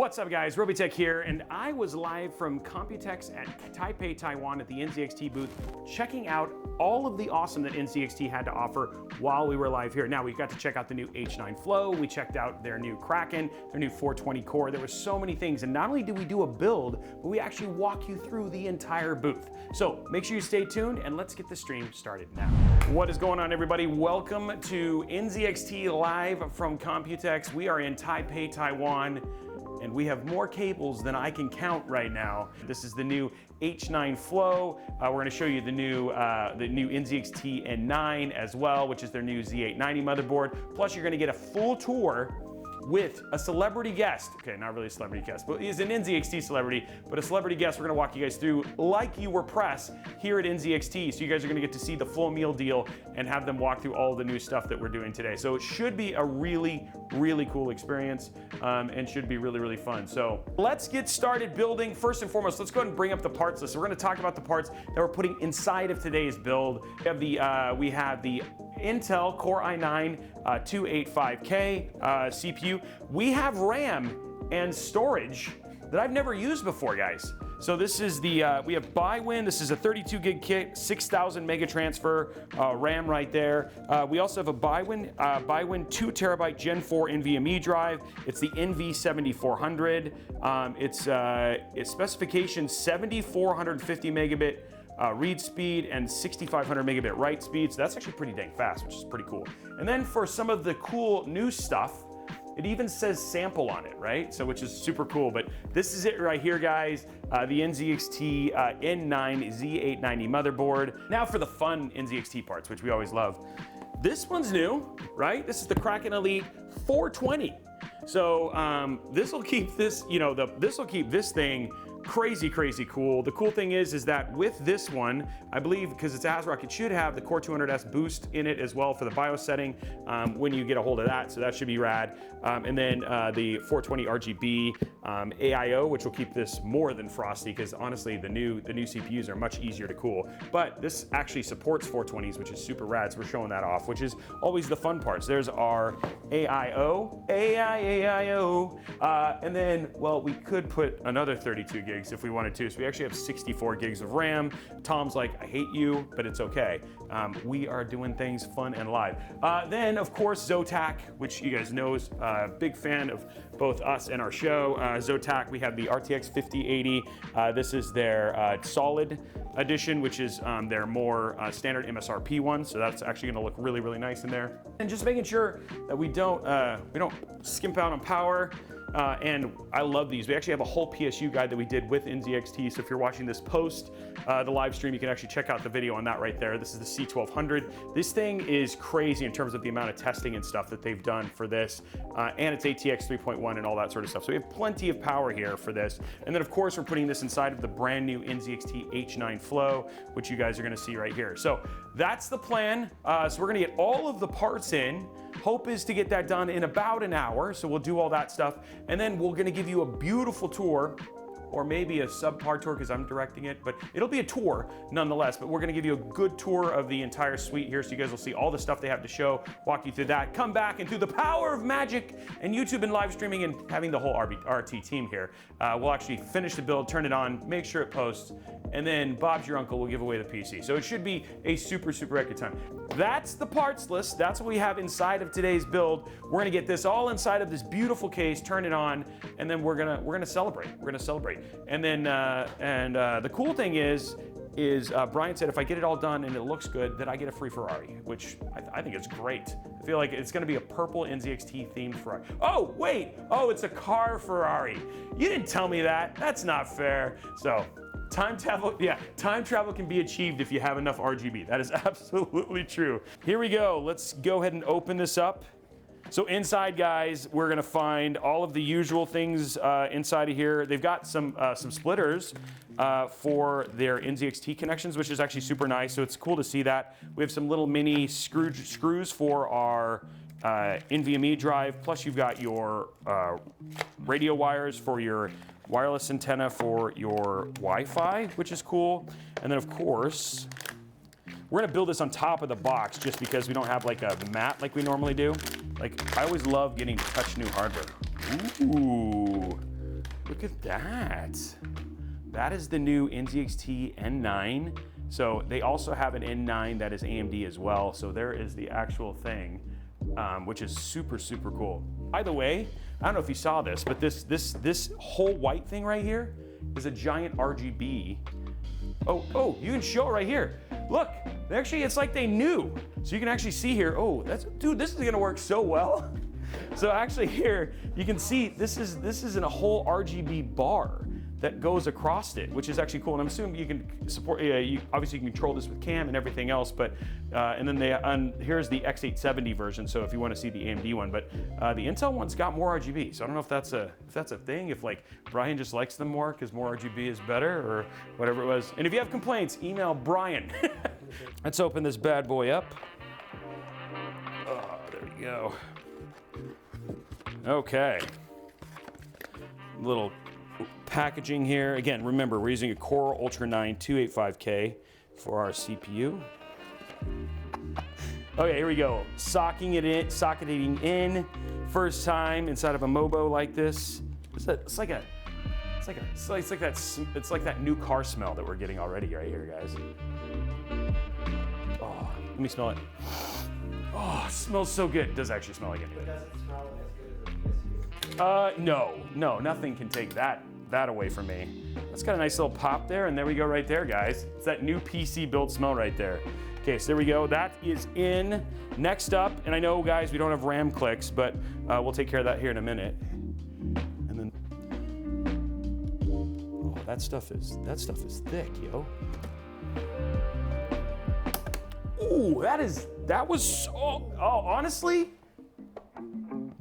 What's up guys, Robeytech here, and I was live from Computex at Taipei, Taiwan at the NZXT booth, checking out all of the awesome that NZXT had to offer while we were live here. Now we got to check out the new H9 Flow, we checked out their new Kraken, their new 420 core. There were so many things, and not only did we do a build, but we actually walk you through the entire booth. So make sure you stay tuned, and let's get the stream started now. What is going on, everybody? Welcome to NZXT live from Computex. We are in Taipei, Taiwan, and we have more cables than I can count right now. This is the new H9 Flow. We're gonna show you the new NZXT H9 as well, which is their new Z890 motherboard. Plus you're gonna get a full tour with a celebrity guest. Okay, not really a celebrity guest, but he's an NZXT celebrity, but a celebrity guest we're gonna walk you guys through like you were press here at NZXT. So you guys are gonna get to see the full meal deal and have them walk through all the new stuff that we're doing today. So it should be a really cool experience and should be really fun. So let's get started building. First and foremost, let's go ahead and bring up the parts list. So we're gonna talk about the parts that we're putting inside of today's build. We have the Intel Core i9 285K CPU. We have RAM and storage that I've never used before, guys. So this is the, we have ByWin. This is a 32 gig kit, 6,000 mega transfer RAM right there. We also have a ByWin 2 terabyte Gen 4 NVMe drive. It's the NV7400. Its specification 7,450 megabit read speed and 6,500 megabit write speed. So that's actually pretty dang fast, which is pretty cool. And then for some of the cool new stuff, it even says sample on it, right? So which is super cool, but this is it right here, guys. The NZXT H9 Z890 motherboard. Now for the fun NZXT parts, which we always love. This one's new, right? This is the Kraken Elite 420. So this will keep this, this will keep this thing crazy cool. The cool thing is that with this one, I believe because it's ASRock, it should have the Core 200S boost in it as well for the BIOS setting when you get a hold of that, so that should be rad. And then the 420 RGB AIO, which will keep this more than frosty, because honestly the new CPUs are much easier to cool. But this actually supports 420s, which is super rad, so we're showing that off, which is always the fun parts. There's our AIO, and then, well, we could put another 32 gigs if we wanted to. So we actually have 64 gigs of RAM. Tom's like, I hate you, but it's okay. We are doing things fun and live. Then of course, Zotac, which you guys know is a big fan of both us and our show. Zotac, we have the RTX 5080. This is their solid edition, which is their more standard MSRP one. So that's actually gonna look really nice in there. And just making sure that we don't skimp out on power. And I love these. We actually have a whole PSU guide that we did with NZXT. So if you're watching this post the live stream, you can actually check out the video on that right there. This is the C1200. This thing is crazy in terms of the amount of testing and stuff that they've done for this. And it's ATX 3.1 and all that sort of stuff. So we have plenty of power here for this. And then of course, we're putting this inside of the brand new NZXT H9 Flow, which you guys are gonna see right here. So that's the plan. So we're gonna get all of the parts in. Hope is to get that done in about an hour. So we'll do all that stuff. And then we're gonna give you a beautiful tour, or maybe a subpar tour because I'm directing it, but it'll be a tour nonetheless. But we're gonna give you a good tour of the entire suite here, so you guys will see all the stuff they have to show, walk you through that, come back, and through the power of magic and YouTube and live streaming and having the whole RT team here, we'll actually finish the build, turn it on, make sure it posts, and then Bob's your uncle will give away the PC. So it should be a super good time. That's the parts list. That's what we have inside of today's build. We're gonna get this all inside of this beautiful case, turn it on, and then we're gonna celebrate. We're gonna celebrate. And then the cool thing is Brian said if I get it all done and it looks good, that I get a free Ferrari, which I think is great. I feel like it's gonna be a purple NZXT themed Ferrari. Oh, wait, it's a car Ferrari. You didn't tell me that. That's not fair. So time travel can be achieved if you have enough RGB. That is absolutely true. Here we go. Let's go ahead and open this up. So inside, guys, we're gonna find all of the usual things inside of here. They've got some splitters for their NZXT connections, which is actually super nice. So it's cool to see that. We have some little mini screws for our NVMe drive. Plus you've got your radio wires for your wireless antenna for your Wi-Fi, which is cool. And then of course, we're gonna build this on top of the box just because we don't have like a mat like we normally do. Like, I always love getting to touch new hardware. Ooh. look at that. That is the new NZXT N9. So they also have an N9 that is AMD as well. So there is the actual thing, which is super, super cool. By the way, I don't know if you saw this, but this whole white thing right here is a giant RGB. Oh, you can show it right here. Look, actually, it's like they knew. So you can actually see here, oh, dude, this is gonna work so well. So actually here, you can see this is in a whole RGB bar that goes across it, which is actually cool. And I'm assuming you can support, obviously you can control this with cam and everything else, but, and then here's the X870 version, so if you wanna see the AMD one, but the Intel one's got more RGB, so I don't know if that's a thing, if like Brian just likes them more because more RGB is better or whatever it was. And if you have complaints, email Brian. Let's open this bad boy up. Oh, there we go. Okay. Little packaging here. Again, remember, we're using a Core Ultra 9 285K for our CPU. Okay, here we go. Socketing in. First time inside of a Mobo like this. It's like that new car smell that we're getting already right here, guys. Oh, let me smell it. Oh, it smells so good. It does actually smell like anything. Does it smell as good as the PS4? No, nothing can take that away from me. That's got a nice little pop there, and there we go right there, guys. It's that new PC build smell right there. Okay, so there we go. That is in. Next up, and I know, guys, we don't have RAM clicks, but we'll take care of that here in a minute. And then, oh, that stuff is thick, yo. Ooh, that was so, honestly,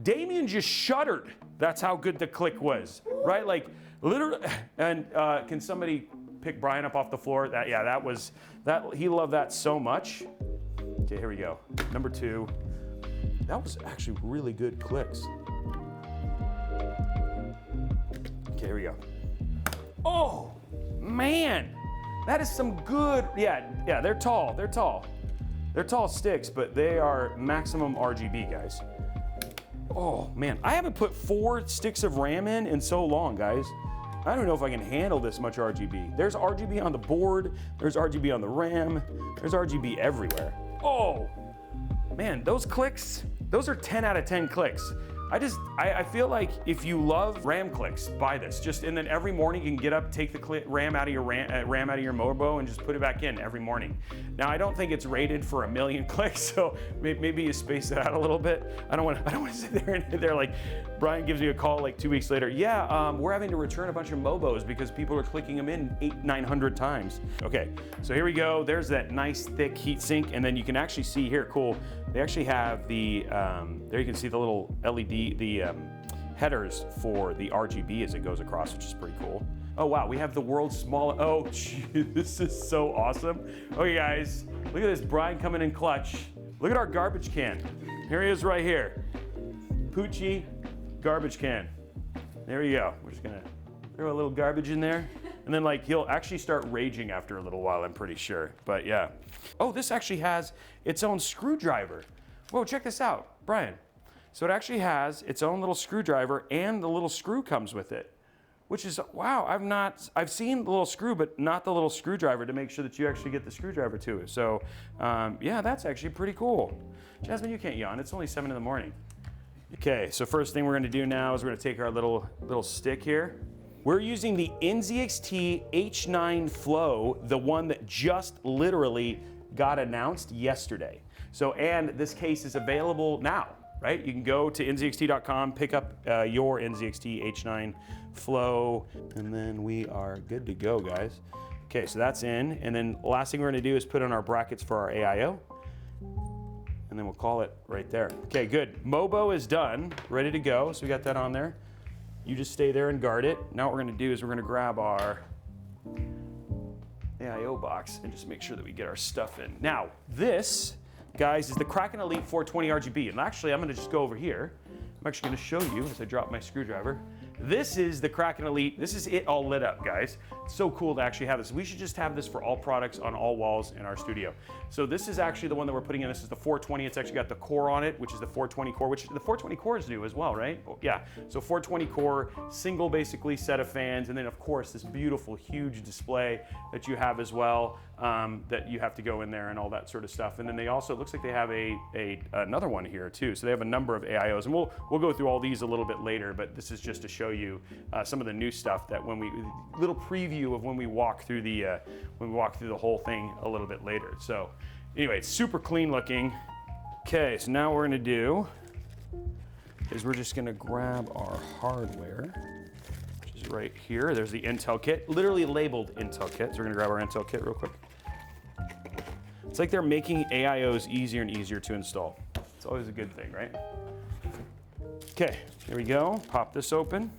Damien just shuddered. That's how good the click was, right? Like, literally, and can somebody pick Brian up off the floor? He loved that so much. Okay, here we go. Number 2. That was actually really good clicks. Okay, here we go. Oh, man, that is some good, yeah, they're tall. They're tall sticks, but they are maximum RGB, guys. Oh man, I haven't put 4 sticks of RAM in so long, guys. I don't know if I can handle this much RGB. There's RGB on the board, there's RGB on the RAM, there's RGB everywhere. Oh, man, those clicks, those are 10 out of 10 clicks. I feel like if you love RAM clicks, buy this. And then every morning you can get up, take the RAM out of your Mobo and just put it back in every morning. Now I don't think it's rated for 1 million clicks, so maybe you space it out a little bit. I don't want to sit there and they're like, Brian gives me a call like 2 weeks later. Yeah, we're having to return a bunch of Mobos because people are clicking them in 800-900 times. Okay, so here we go. There's that nice thick heat sink, and then you can actually see here, cool. They actually have the, there you can see the little LED, the headers for the RGB as it goes across, which is pretty cool. Oh wow, we have the world's smallest, oh gee, this is so awesome. Okay guys, look at this, Brian coming in clutch. Look at our garbage can. Here he is right here. Poochie garbage can. There you go. We're just gonna throw a little garbage in there. And then like he'll actually start raging after a little while, I'm pretty sure, but yeah. Oh, this actually has its own screwdriver. Whoa, check this out, Brian. So it actually has its own little screwdriver and the little screw comes with it, which is, wow, I've seen the little screw, but not the little screwdriver to make sure that you actually get the screwdriver to it. So yeah, that's actually pretty cool. Jasmine, you can't yawn, it's only 7 in the morning. Okay, so first thing we're gonna do now is we're gonna take our little stick here. We're using the NZXT H9 Flow, the one that just literally got announced yesterday. So, and this case is available now, right? You can go to nzxt.com, pick up your NZXT H9 Flow, and then we are good to go, guys. Okay, so that's in, and then last thing we're gonna do is put on our brackets for our AIO, and then we'll call it right there. Okay, good. Mobo is done, ready to go, so we got that on there. You just stay there and guard it. Now what we're gonna do is we're gonna grab our AIO box and just make sure that we get our stuff in. Now, this, guys, is the Kraken Elite 420 RGB. And actually, I'm gonna just go over here. I'm actually gonna show you as I drop my screwdriver. This is the Kraken Elite. This is it all lit up, guys. It's so cool to actually have this. We should just have this for all products on all walls in our studio. So this is actually the one that we're putting in. This is the 420. It's actually got the core on it, which is the 420 core, which the 420 core is new as well, right? Yeah, so 420 core, single basically set of fans, and then of course this beautiful, huge display that you have as well, that you have to go in there and all that sort of stuff. And then they also, it looks like they have another one here too. So they have a number of AIOs, and we'll go through all these a little bit later, but this is just to show you some of the new stuff that little preview of when we walk through the whole thing a little bit later. So anyway, it's super clean looking. Okay, so now what we're gonna do is we're just gonna grab our hardware, which is right here. There's the Intel kit, literally labeled Intel kit. So we're gonna grab our Intel kit real quick. It's like they're making AIOs easier and easier to install. It's always a good thing, right? Okay, here we go. Pop this open.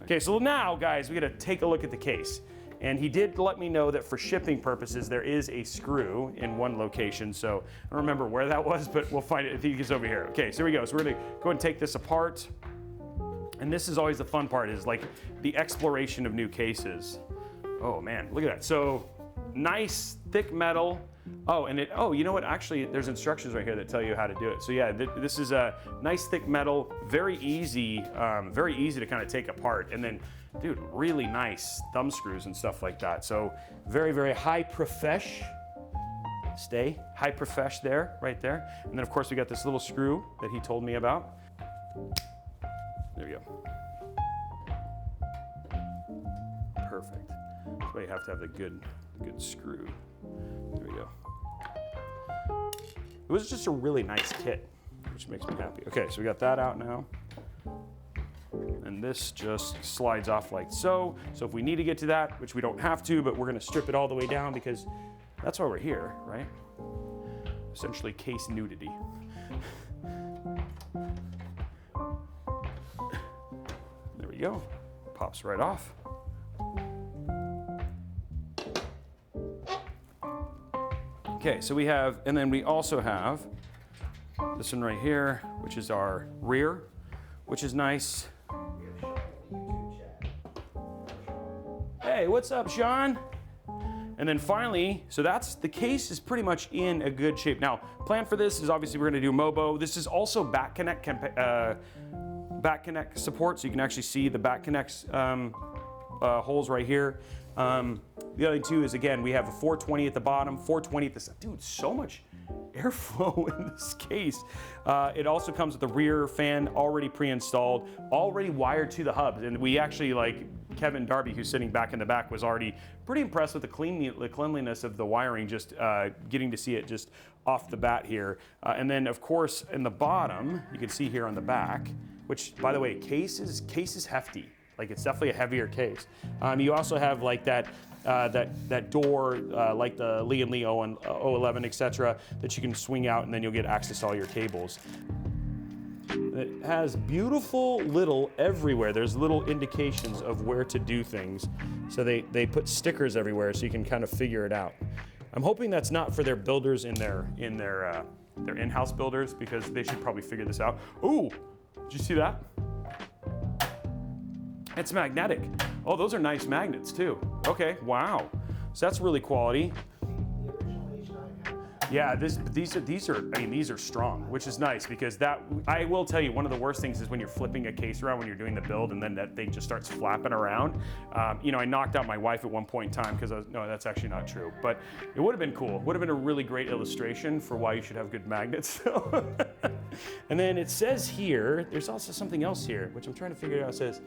Okay, so now, guys, we gotta take a look at the case. And he did let me know that for shipping purposes, there is a screw in one location. So I don't remember where that was, but we'll find it. I think it's over here. Okay, so here we go. So we're gonna go and take this apart. And this is always the fun part, is like the exploration of new cases. Oh man, look at that. So nice, thick metal. Oh, and you know what? Actually, there's instructions right here that tell you how to do it. So yeah, this is a nice thick metal, very easy to kind of take apart. And then, dude, really nice thumb screws and stuff like that. So very, very high profesh. High profesh there, right there. And then of course we got this little screw that he told me about. There we go. Perfect. That's why you have to have the good screw. There we go. It was just a really nice kit, which makes me happy. Okay, so we got that out now. And this just slides off like so. So if we need to get to that, which we don't have to, but we're gonna strip it all the way down because that's why we're here, right? Essentially case nudity. There we go. Pops right off. Okay, so we have, and then we also have this one right here, which is our rear, which is nice. Hey, what's up, Sean? And then finally, so the case is pretty much in a good shape. Now, plan for this is obviously we're gonna do Mobo. This is also back connect support, so you can actually see the back connects holes right here. The other two is, again, we have a 420 at the bottom, 420 at the side. Dude, so much airflow in this case. It also comes with the rear fan already pre-installed, already wired to the hubs. And we actually, like, Kevin Darby, who's sitting back in the back, was already pretty impressed with the cleanliness of the wiring, just getting to see it just off the bat here. And then, of course, in the bottom, you can see here on the back, which, by the way, case is hefty. Like, it's definitely a heavier case. You also have like that door, like the Lee & Lee 011, etc., that you can swing out, and then you'll get access to all your cables. It has beautiful little everywhere. There's little indications of where to do things. So they put stickers everywhere so you can kind of figure it out. I'm hoping that's not for their builders in their in-house builders, because they should probably figure this out. Ooh, did you see that? It's magnetic. Oh, those are nice magnets too. Okay, wow. So that's really quality. Yeah, these are strong, which is nice, because I will tell you, one of the worst things is when you're flipping a case around when you're doing the build, and then that thing just starts flapping around. You know, I knocked out my wife at one point in time because no, that's actually not true, but it would have been cool. It would have been a really great illustration for why you should have good magnets. And then it says here, there's also something else here, which I'm trying to figure out. It says,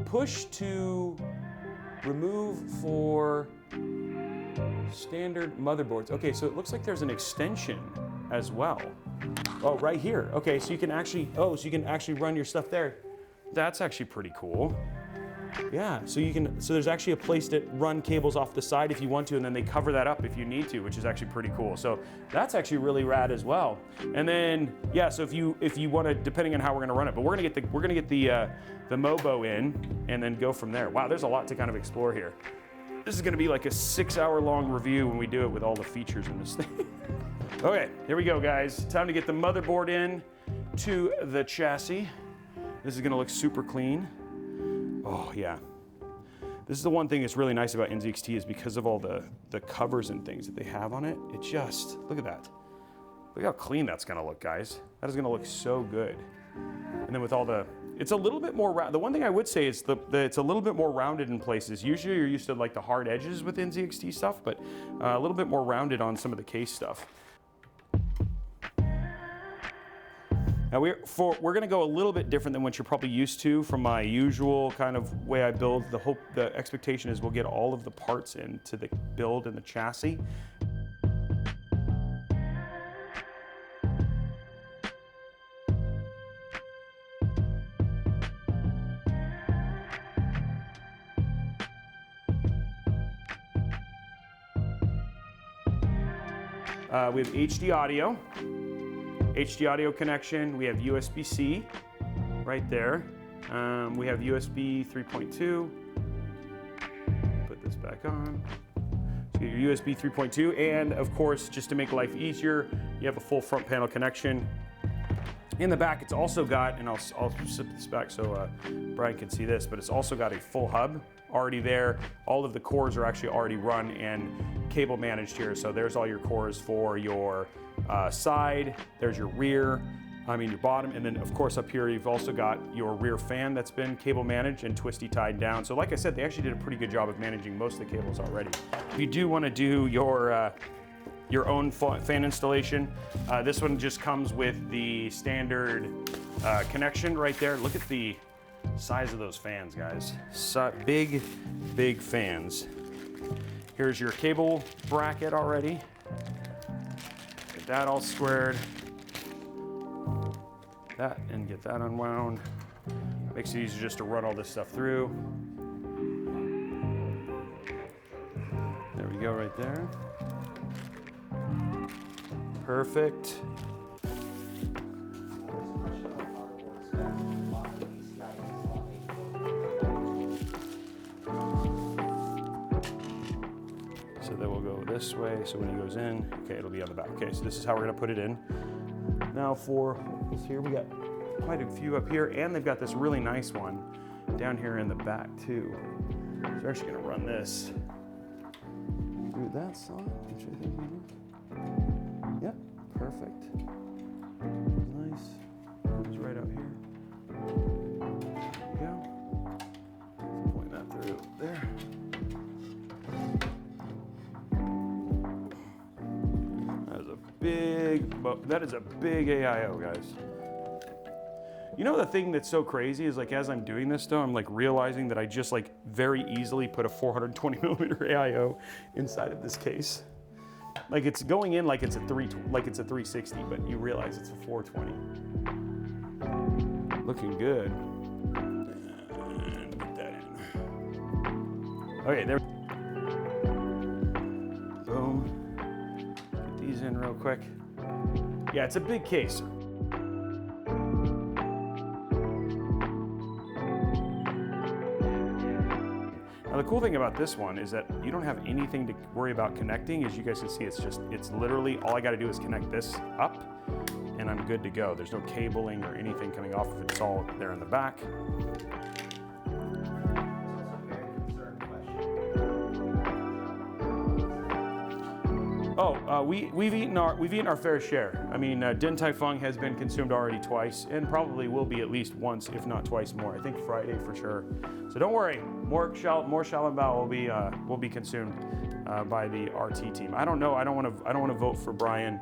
push to remove for standard motherboards. Okay, so it looks like there's an extension as well. Oh, right here. Okay, so you can actually, run your stuff there. That's actually pretty cool. Yeah, so there's actually a place to run cables off the side if you want to, and then they cover that up if you need to, which is actually pretty cool. So that's actually really rad as well. And then, yeah, so if you want to, depending on how we're gonna run it, but we're gonna get the Mobo in and then go from there. Wow, there's a lot to kind of explore here. This is gonna be like a 6-hour-long review when we do it with all the features in this thing. Okay, here we go, guys. Time to get the motherboard in to the chassis. This is gonna look super clean. Oh yeah. This is the one thing that's really nice about NZXT is because of all the covers and things that they have on it. It just, look at that. Look how clean that's gonna look, guys. That is gonna look so good. And then with all it's a little bit more, the one thing I would say is it's a little bit more rounded in places. Usually you're used to like the hard edges with NZXT stuff, but a little bit more rounded on some of the case stuff. Now we're gonna go a little bit different than what you're probably used to from my usual kind of way I build. The expectation is we'll get all of the parts into the build and the chassis. We have HD audio connection. We have USB-C right there. We have USB 3.2. Put this back on. So you get your USB 3.2, and of course, just to make life easier, you have a full front panel connection. In the back, it's also got, and I'll zip this back so Brian can see this, but it's also got a full hub already there. All of the cores are actually already run and cable managed here. So there's all your cores for your side, there's your rear, your bottom, and then of course up here you've also got your rear fan that's been cable managed and twisty tied down. So like I said, they actually did a pretty good job of managing most of the cables already. If you do want to do your own fan installation, this one just comes with the standard connection right there. Look at the size of those fans, guys. Big fans. Here's your cable bracket already. Get that all squared. That, and get that unwound. Makes it easier just to run all this stuff through. There we go, right there. Perfect. So then we'll go this way, so when he goes in, okay, it'll be on the back. Okay, so this is how we're gonna put it in. Now for this here, we got quite a few up here, and they've got this really nice one down here in the back too. So we're actually gonna run this through that slot, which I think we need. Yep, perfect. Nice. It's right out here. There we go. Point that through there. That is a big AIO, guys. You know the thing that's so crazy is like as I'm doing this though, I'm like realizing that I just like very easily put a 420 millimeter AIO inside of this case. Like it's going in like it's a 360, but you realize it's a 420. Looking good. And put that in. Okay, there. Boom. Get these in real quick. Yeah, it's a big case. Now the cool thing about this one is that you don't have anything to worry about connecting. As you guys can see, it's literally, all I gotta do is connect this up and I'm good to go. There's no cabling or anything coming off of it. It's all there in the back. Oh, we've eaten our fair share. I mean, Din Tai Fung has been consumed already twice, and probably will be at least once, if not twice more. I think Friday for sure. So don't worry, more Xiaolongbao will be consumed by the RT team. I don't know. I don't want to vote for Brian.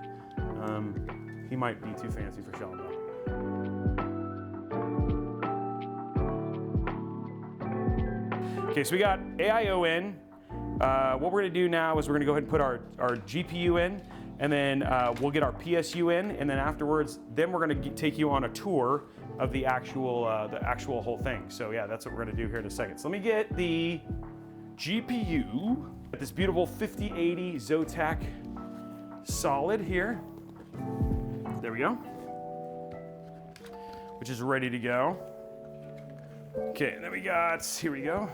He might be too fancy for Xiaolongbao. Okay, so we got AIO in. What we're gonna do now is we're gonna go ahead and put our GPU in, and then we'll get our PSU in, and then afterwards, then we're gonna take you on a tour of the actual whole thing. So yeah, that's what we're gonna do here in a second. So let me get the GPU. Got this beautiful 5080 Zotac solid here. There we go. Which is ready to go. Okay, and then here we go.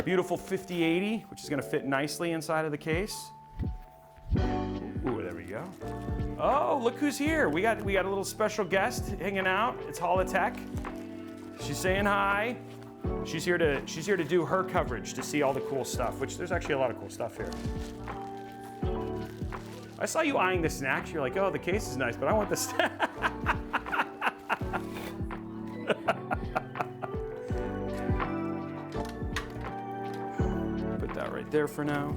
Beautiful 5080, which is gonna fit nicely inside of the case. Ooh, there we go. Oh, look who's here. We got a little special guest hanging out. It's Robeytech. She's saying hi. She's here to do her coverage to see all the cool stuff, which there's actually a lot of cool stuff here. I saw you eyeing the snacks. You're like, oh, the case is nice, but I want the snack. Put that right there for now.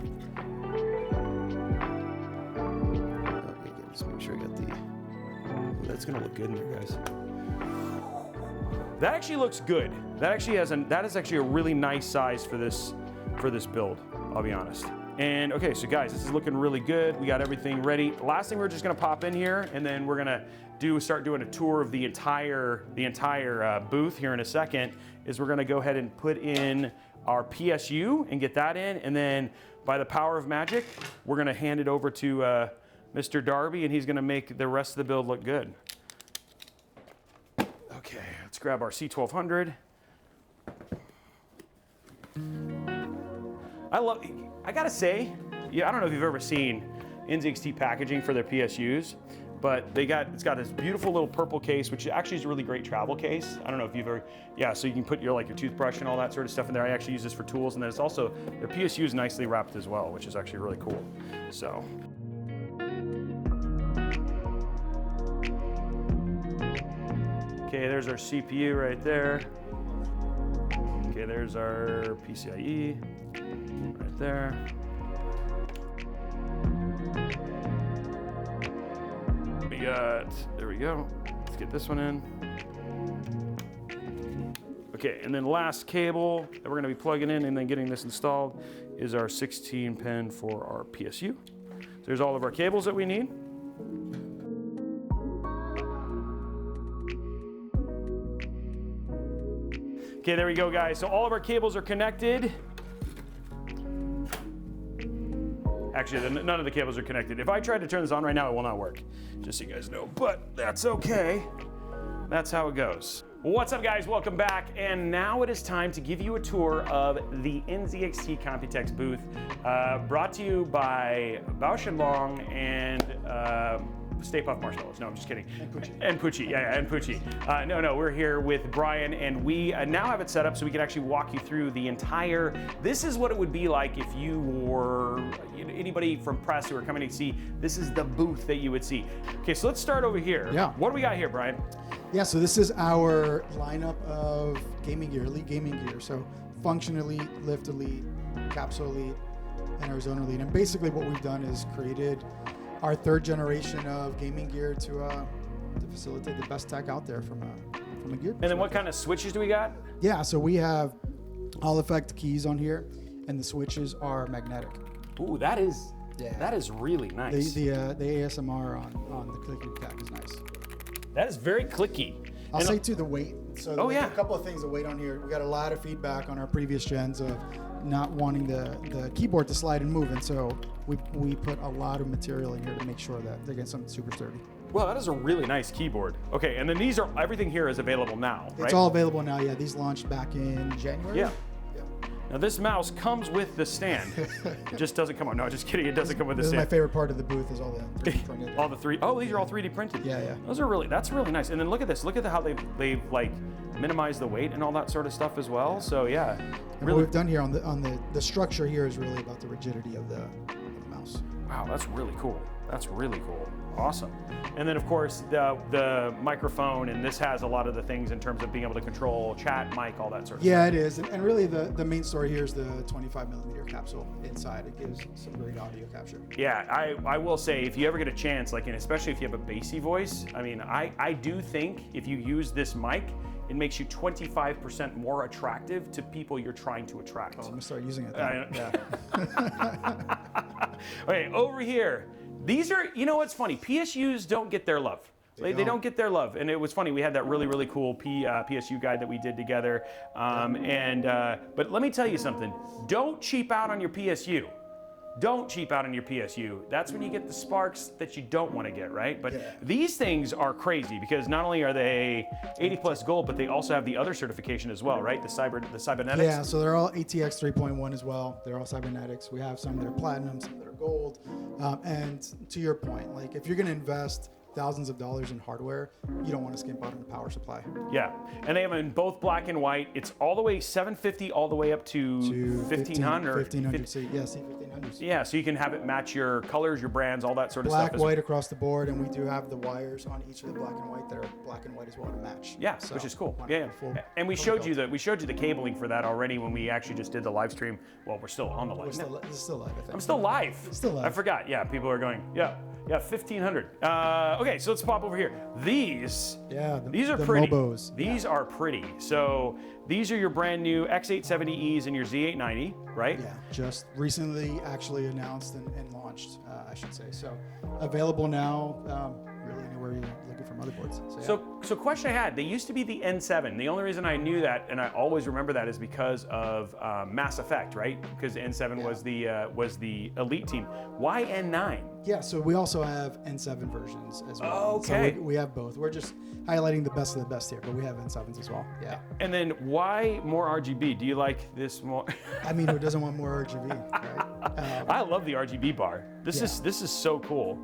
Okay, just make sure I got the. That's gonna look good in there, guys. That actually looks good. That is actually a really nice size for this build, I'll be honest. And okay, so guys, this is looking really good. We got everything ready. Last thing we're just gonna pop in here, and then we're gonna start doing a tour of the entire booth here in a second, is we're gonna go ahead and put in our PSU and get that in, and then by the power of magic, we're gonna hand it over to Mr. Darby, and he's gonna make the rest of the build look good. Okay, let's grab our C1200. I gotta say, yeah, I don't know if you've ever seen NZXT packaging for their PSUs, but it's got this beautiful little purple case, which actually is a really great travel case. I don't know if you've ever, yeah, so you can put your toothbrush and all that sort of stuff in there. I actually use this for tools, and then it's also, their PSU is nicely wrapped as well, which is actually really cool, so. Okay, there's our CPU right there. Okay, there's our PCIe right there. There we go. Let's get this one in. Okay, and then last cable that we're gonna be plugging in and then getting this installed is our 16 pin for our PSU. So there's all of our cables that we need. Okay, there we go, guys. So all of our cables are connected. Actually, none of the cables are connected. If I tried to turn this on right now, it will not work, just so you guys know, but that's okay. That's how it goes. What's up, guys? Welcome back. And now it is time to give you a tour of the NZXT Computex booth, brought to you by Bausch & Lomb and Stay Puft Marshmallows. No, I'm just kidding. And Pucci. And Pucci. No, we're here with Brian, and we now have it set up so we can actually walk you through the entire. This is what it would be like if you were anybody from press who are coming to see. This is the booth that you would see. Okay, so let's start over here. Yeah. What do we got here, Brian? Yeah, so this is our lineup of gaming gear, Elite gaming gear. So Function Elite, Lift Elite, Capsule Elite, and Arizona Elite. And basically what we've done is created our third generation of gaming gear to facilitate the best tech out there from a gear perspective. And then what kind of switches do we got? Yeah, so we have all effect keys on here, and the switches are magnetic. Ooh, that is really nice. The ASMR on the clicking tech is nice. That is very clicky. I'll say too, the weight. So a couple of things to weight on here. We got a lot of feedback on our previous gens of not wanting the keyboard to slide and move, and so we put a lot of material in here to make sure that they get something super sturdy. Well, that is a really nice keyboard. Okay, and then everything here is available now, right? It's all available now, yeah. These launched back in January. Yeah. Now this mouse comes with the stand. It just doesn't come on. No, just kidding. It doesn't come with the stand. My favorite part of the booth is all the 3D printed. All the these are all 3D printed. Yeah. That's really nice. And then look at this. Look at how they've like minimized the weight and all that sort of stuff as well. So yeah. And what we've done here on the structure here is really about the rigidity of the mouse. Wow, that's really cool. That's really cool. Awesome. And then of course the microphone, and this has a lot of the things in terms of being able to control chat, mic, all that sort of stuff. Yeah, it is. And really the main story here is the 25mm capsule inside. It gives some great audio capture. Yeah, I will say, if you ever get a chance, and especially if you have a bassy voice, I mean, I do think if you use this mic, it makes you 25% more attractive to people you're trying to attract. Oh, I'm gonna start using it. Yeah. Okay, over here. These are, you know what's funny? PSUs don't get their love. They don't get their love. And it was funny, we had that really, really cool PSU guide that we did together. But let me tell you something. Don't cheap out on your PSU. don't cheap out on your PSU. That's when you get the sparks that you don't want to get, right? But these things are crazy because not only are they 80 plus gold, but they also have the other certification as well, right? The cybernetics. Yeah, so they're all ATX 3.1 as well. They're all cybernetics. We have some that are platinum, some that are gold. And to your point, like if you're going to invest thousands of dollars in hardware, you don't want to skimp out on the power supply. Yeah, and they have them in both black and white. It's all the way 750 all the way up to 1500. 1500, so yeah, C1500s. Yeah, so you can have it match your colors, your brands, all that sort of Black, stuff. white across the board, and we do have the wires on each of the black and white that are black and white as well to match. Yeah, So, which is cool. wonderful. Yeah, Full- and we full showed you built. the cabling for that already when we actually just did the live stream. Well, we're still on the live. This is still live, I think. I'm still live. Still live. I forgot. Yeah, people are going. Yeah, 1500. Okay, so let's pop over here. These are the pretty. Mobos. These are pretty. So these are your brand new X870Es and your Z890, right? Yeah, just recently actually announced and launched, I should say. So available now, really anywhere you're looking for motherboards. So question I had, they used to be the N7. The only reason I knew that, and I always remember that, is because of Mass Effect, right? Because N7 was the Elite team. Why N9? Yeah, so we also have N7 versions as well. Oh, okay. So we have both. We're just highlighting the best of the best here, but we have N7s as well. Yeah. And then why more RGB? Do you like this more? I mean, who doesn't want more RGB, right? I love the RGB bar. This is so cool.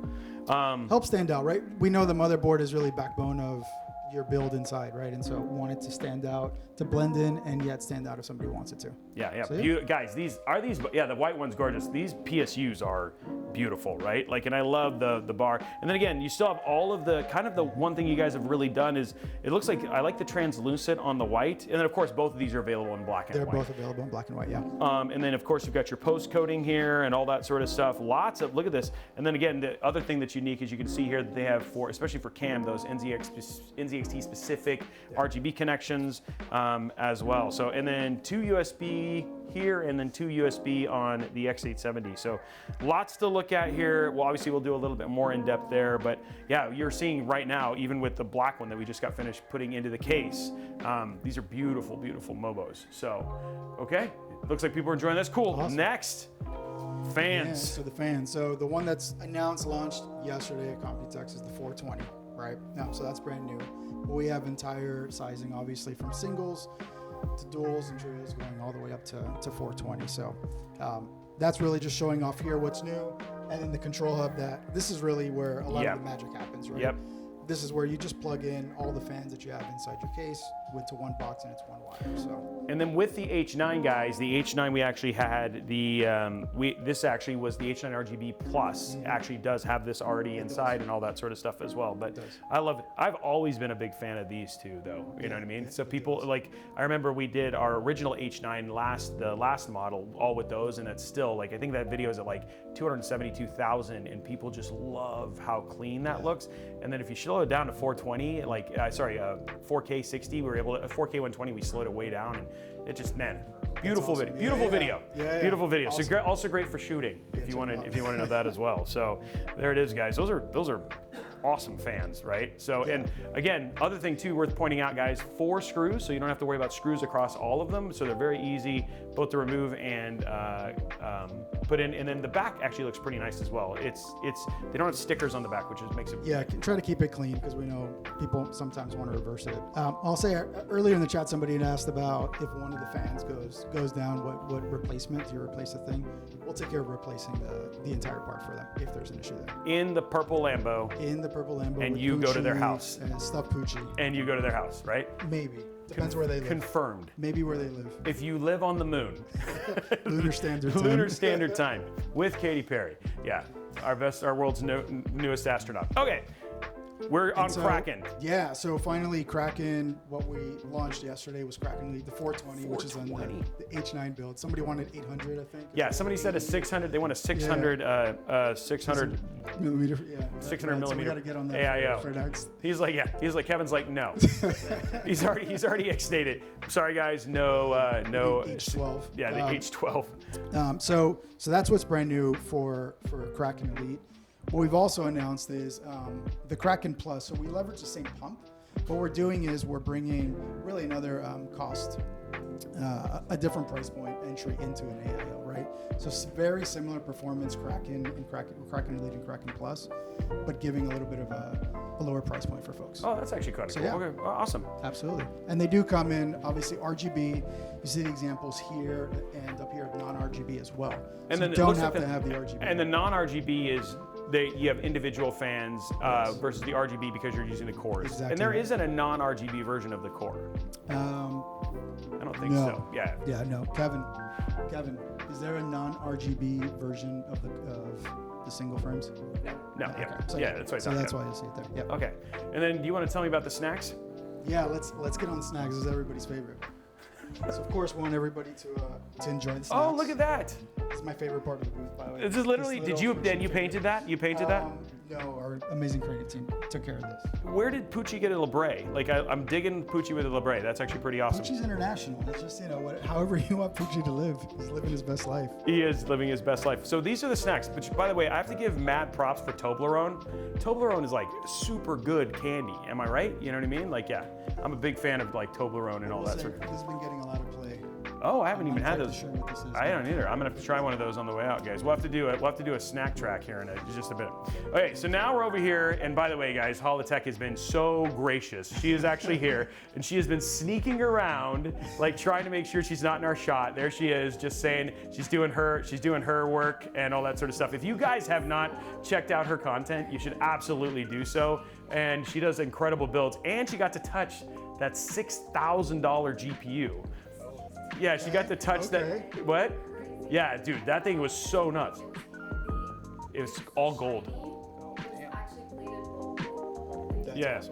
Helps stand out, right? We know the motherboard is really backbone of your build inside, right? And so want it to stand out, to blend in, and yet stand out if somebody wants it to. Yeah. So, You guys, the white one's gorgeous. These PSUs are beautiful, right? Like, and I love the bar. And then again, you still have all of the kind of the one thing you guys have really done is it looks like I like the translucent on the white, and then of course both of these are available in black and They're white. both available in black and white, yeah. And then of course you've got your post coating here and all that sort of stuff. Lots of, look at this. And then again, the other thing that's unique is you can see here that they have especially for cam, those NZXT specific RGB connections as well. So, and then 2 USB here and then 2 USB on the X870. So lots to look at here. Well, obviously we'll do a little bit more in depth there, but yeah, you're seeing right now, even with the black one that we just got finished putting into the case, these are beautiful, beautiful Mobos. So, okay, looks like people are enjoying this. Cool. Awesome. Next, fans. Yeah, so the fans. So the one that's announced, launched yesterday at Computex is the 420, right? Now, so that's brand new. But we have entire sizing, obviously, from singles to duals and trios going all the way up to 420. So that's really just showing off here what's new. And then the control hub, this is really where a lot of the magic happens, right? Yep. This is where you just plug in all the fans that you have inside your case to one box, and it's one wire. So. And then with the H9 guys, the H9 we actually had this actually was the H9 RGB Plus. Actually does have this already inside and all that sort of stuff as well. But I love it. I've always been a big fan of these two, though. You know what I mean? So people like, I remember we did our original H9 the last model all with those, and it's still like, I think that video is at like 272,000, and people just love how clean that looks. And then if you slow it down to 420, like 4K 60, we were able to 4K 120, we slowed it way down, and it just, man, beautiful awesome. video, beautiful video, beautiful video. Awesome. So also great for shooting if you want to know that as well. So there it is, guys. Those are awesome fans, right? So, and again, other thing too worth pointing out, guys, 4 screws, so you don't have to worry about screws across all of them. So they're very easy both to remove and put in. And then the back actually looks pretty nice as well. They don't have stickers on the back, which makes it. Yeah, try to keep it clean because we know people sometimes want to reverse it. I'll say earlier in the chat, somebody had asked about if one of the fans goes down, what replacement, do you replace the thing? We'll take care of replacing the entire part for them if there's an issue there. In the purple Lambo. In the purple Lambo. And you go to their house. And stuff Poochie. And you go to their house, right? Maybe. Depends where they live. Confirmed. Maybe where they live. If you live on the moon. Lunar Standard Time. Lunar Standard Time with Katy Perry. Yeah, our world's newest astronaut. Okay, we're on Kraken. Yeah, so finally Kraken, what we launched yesterday was Kraken Elite, the 420, which is on the H9 build. Somebody wanted 800, I think. Yeah, somebody said a 600, they want a 600, 600 millimeter, 600 millimeter. So we gotta get on that AIO. for next. He's like, Kevin's like, no. he's already ex-stated. Sorry guys, no. H12. Yeah, the H12. So that's what's brand new for Kraken Elite. What we've also announced is the Kraken Plus. So we leverage the same pump. What we're doing is we're bringing really another cost a different price point entry into an AIO, right? So it's very similar performance, Kraken Elite and Kraken Plus, but giving a little bit of a lower price point for folks. Oh, that's actually kind of cool. yeah. Okay, awesome. Absolutely. And they do come in, obviously, RGB. You see the examples here and up here of non-RGB as well. And so then you don't looks have like to have the RGB. And the non-RGB is you have individual fans versus the RGB because you're using the cores. Exactly And there right. isn't a non-RGB version of the core. I don't think no. so. Yeah. Yeah, no. Kevin, is there a non-RGB version of the single frames? No. Okay. Yeah. So, Yeah. That's why. So that's why you see it there. Yeah. Okay. And then, do you want to tell me about the snacks? Yeah. Let's get on the snacks. This is everybody's favorite. So of course, we want everybody to enjoy the snacks. Oh, look at that! This is my favorite part of the booth, by the way. This is literally. This Did you? little Then you painted that? You painted that? No, our amazing creative team took care of this. Where did Poochie get a Libre? Like I'm digging Poochie with a Libre. That's actually pretty awesome. Poochie's international. It's just, however you want Poochie to live. He's living his best life. He is living his best life. So these are the snacks. But by the way, I have to give mad props for Toblerone. Toblerone is like super good candy. Am I right? You know what I mean? Like, yeah, I'm a big fan of like Toblerone and all that sort of. This has been getting a lot of play. Oh, I haven't even had I'm not those. sure what this is. I don't either. I'm gonna have to try one of those on the way out, guys. We'll have to do a snack track here in just a bit. Okay, so now we're over here, and by the way, guys, Robeytech has been so gracious. She is actually here, and she has been sneaking around, like trying to make sure she's not in our shot. There she is, just saying she's doing her work and all that sort of stuff. If you guys have not checked out her content, you should absolutely do so. And she does incredible builds, and she got to touch that $6,000 GPU. Yeah, she got to touch that. What? Yeah, dude, that thing was so nuts. It was all gold. Yeah.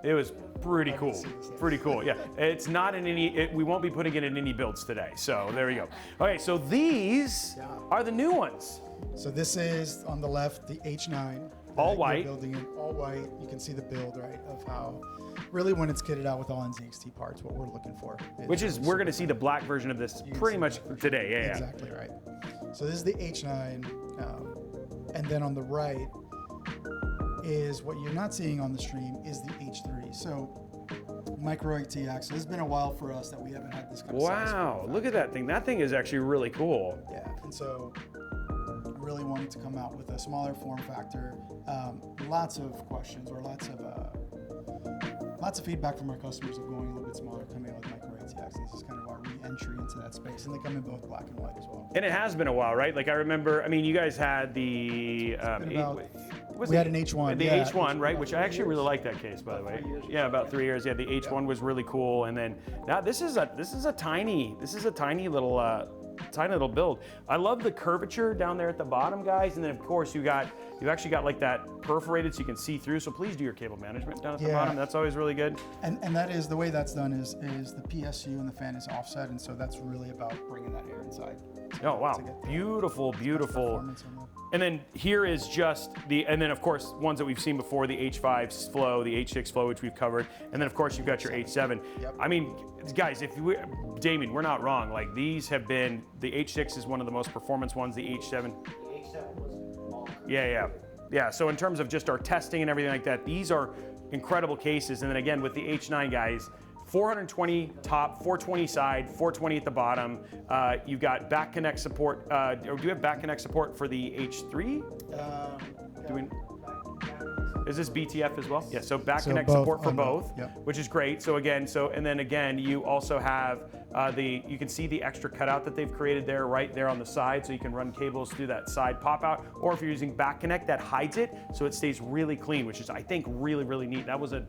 It was pretty cool. Pretty cool. Yeah. It's not in any. We won't be putting it in any builds today. So there we go. Okay, so these are the new ones. So this is on the left, the H9. All white. Building it all white. You can see the build, right, of how. Really, when it's kitted out with all NZXT parts, what we're looking for. Which is, we're going to see the black version of this pretty much today. Yeah, Exactly right. So this is the H9, and then on the right is what you're not seeing on the stream is the H3. So micro ATX. So it's been a while for us that we haven't had this kind of size. Wow, look at that thing. That thing is actually really cool. Yeah, and so I really wanted to come out with a smaller form factor. Lots of questions or lots of feedback from our customers of going a little bit smaller, coming out with micro ATX. This is kind of our re-entry into that space, and they come in both black and white as well. And it has been a while, right? Like I remember, I mean, you guys had the we had an H1. The H1, right? Which I actually really like that case, by the way. Yeah, about 3 years. Yeah, the H1 was really cool, and then now this is a tiny little build. I love the curvature down there at the bottom, guys, and then of course you've actually got like that perforated so you can see through. So please do your cable management down at the bottom. That's always really good. And that is the way that's done is the PSU and the fan is offset, and so that's really about bringing that air inside. Oh wow, beautiful. And then here is just and then of course ones that we've seen before, the H5 Flow, the H6 Flow, which we've covered, and then of course you've got your H7. Yep. I mean, guys, Damien, we're not wrong. Like these have been, the H6 is one of the most performance ones. The H7. The H7 was long. Yeah. So in terms of just our testing and everything like that, these are incredible cases. And then again with the H9 guys, 420 top, 420 side, 420 at the bottom. You've got back connect support. Or do you have back connect support for the H3? Is this BTF as well? Yeah, so back connect support for both, which is great. So again, you also have you can see the extra cutout that they've created there, right there on the side, so you can run cables through that side pop out, or if you're using back connect, that hides it, so it stays really clean, which is, I think, really, really neat. I thought that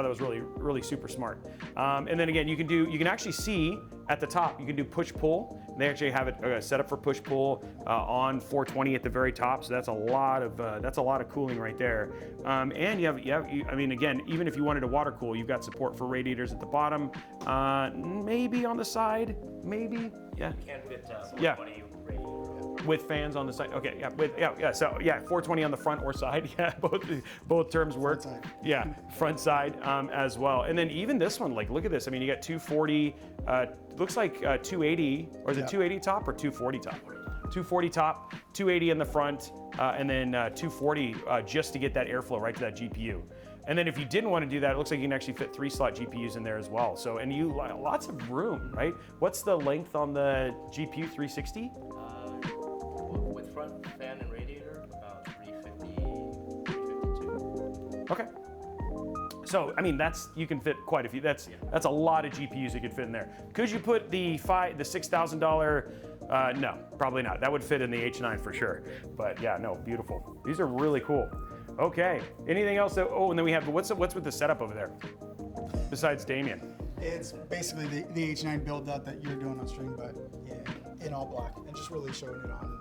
was really, really super smart. And then again, you can actually see at the top, you can do push pull. They actually have it set up for push pull on 420 at the very top, so that's a lot of cooling right there. And again, even if you wanted to water cool, you've got support for radiators at the bottom, maybe on the side, maybe. Yeah. You can fit 420 radiator. With fans on the side. Okay, So 420 on the front or side. Yeah, both terms work. Front side. Yeah, front side as well. And then even this one, like, look at this. I mean, you got 240. Looks like 280, or is it 280 top or 240 top? 240 top, 280 in the front, and then 240 just to get that airflow right to that GPU. And then if you didn't want to do that, it looks like you can actually fit 3-slot GPUs in there as well. So, and you lots of room, right? What's the length on the GPU 360? With front fan and radiator, about 350, 352. Okay. So, I mean, you can fit quite a few. That's a lot of GPUs you could fit in there. Could you put the $6,000? No, probably not. That would fit in the H9 for sure. But yeah, no, beautiful. These are really cool. Okay, anything else? Oh, and then we have, what's with the setup over there? Besides Damien. It's basically the H9 build out that you're doing on stream, but in all black, and just really showing it on.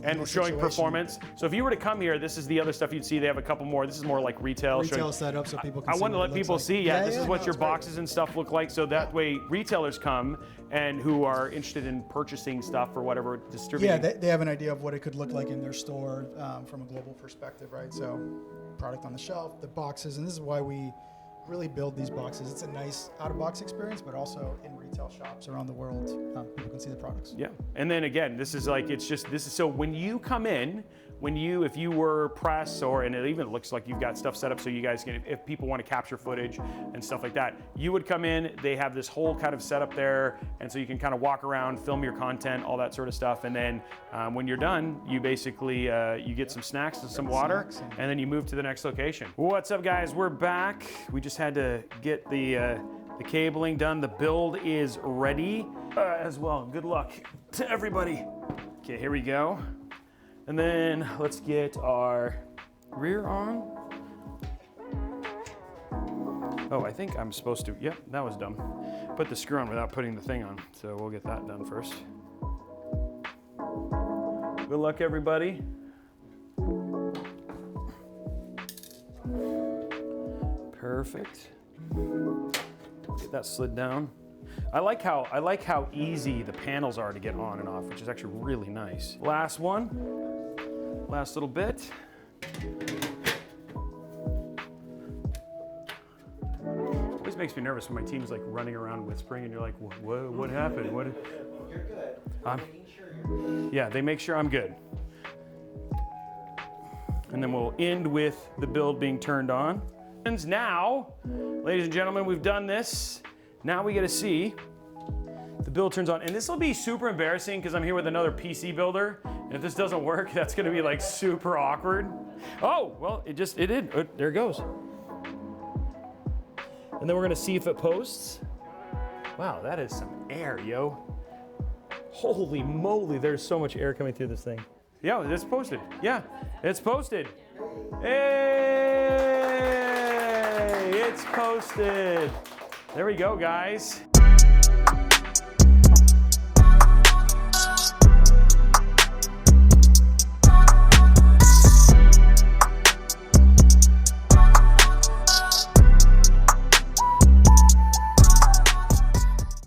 And showing situation. Performance. So if you were to come here, this is the other stuff you'd see. They have a couple more. This is more like retail. Setup so people can see. I want to let people see, this is what your great. boxes and stuff look like. So that way retailers come and who are interested in purchasing stuff or whatever, distributing. Yeah, they have an idea of what it could look like in their store from a global perspective, right? So product on the shelf, the boxes, and this is why we really build these boxes. It's a nice out-of-box experience, but also in retail shops around the world, people can see the products. Yeah, and then again, this is so when you come in, if you were press and it even looks like you've got stuff set up so you guys can, if people want to capture footage and stuff like that, you would come in, they have this whole kind of setup there, and so you can kind of walk around, film your content, all that sort of stuff, and then when you're done, you basically, you get some snacks and some water, and then you move to the next location. What's up, guys? We're back. We just had to get the cabling done. The build is ready as well. Good luck to everybody. Okay, here we go. And then let's get our rear on. Oh, I think I'm supposed to, yep, that was dumb. Put the screw on without putting the thing on. So we'll get that done first. Good luck, everybody. Perfect. Get that slid down. I like how easy the panels are to get on and off, which is actually really nice. Last one. Last little bit. Always makes me nervous when my team's like running around whispering and you're like, what happened? What? You're good. I'm making sure you're good. Yeah, they make sure I'm good. And then we'll end with the build being turned on. And now, ladies and gentlemen, we've done this. Now we get to see the build turns on. And this will be super embarrassing because I'm here with another PC builder. And if this doesn't work, that's gonna be like super awkward. Oh, well, it did. Oh, there it goes. And then we're gonna see if it posts. Wow, that is some air, yo. Holy moly, there's so much air coming through this thing. Yeah, it's posted. Yeah, it's posted. Hey, it's posted. There we go, guys.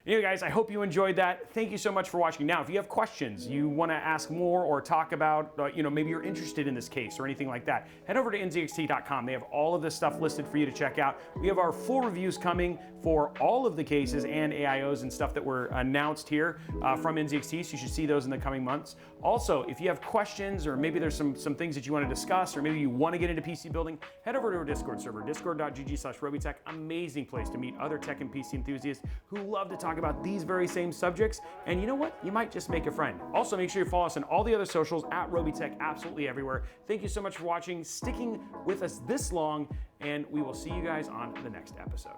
Anyway, guys, I hope you enjoyed that. Thank you so much for watching. Now, if you have questions, you want to ask more or talk about, maybe you're interested in this case or anything like that, head over to NZXT.com. They have all of this stuff listed for you to check out. We have our full reviews coming for all of the cases and AIOs and stuff that were announced here from NZXT, so you should see those in the coming months. Also, if you have questions or maybe there's some things that you want to discuss or maybe you want to get into PC building, head over to our Discord server, discord.gg/Robeytech. Amazing place to meet other tech and PC enthusiasts who love to talk about these very same subjects. And you know what? You might just make a friend. Also, make sure you follow us on all the other socials at Robeytech, absolutely everywhere. Thank you so much for watching, sticking with us this long, and we will see you guys on the next episode.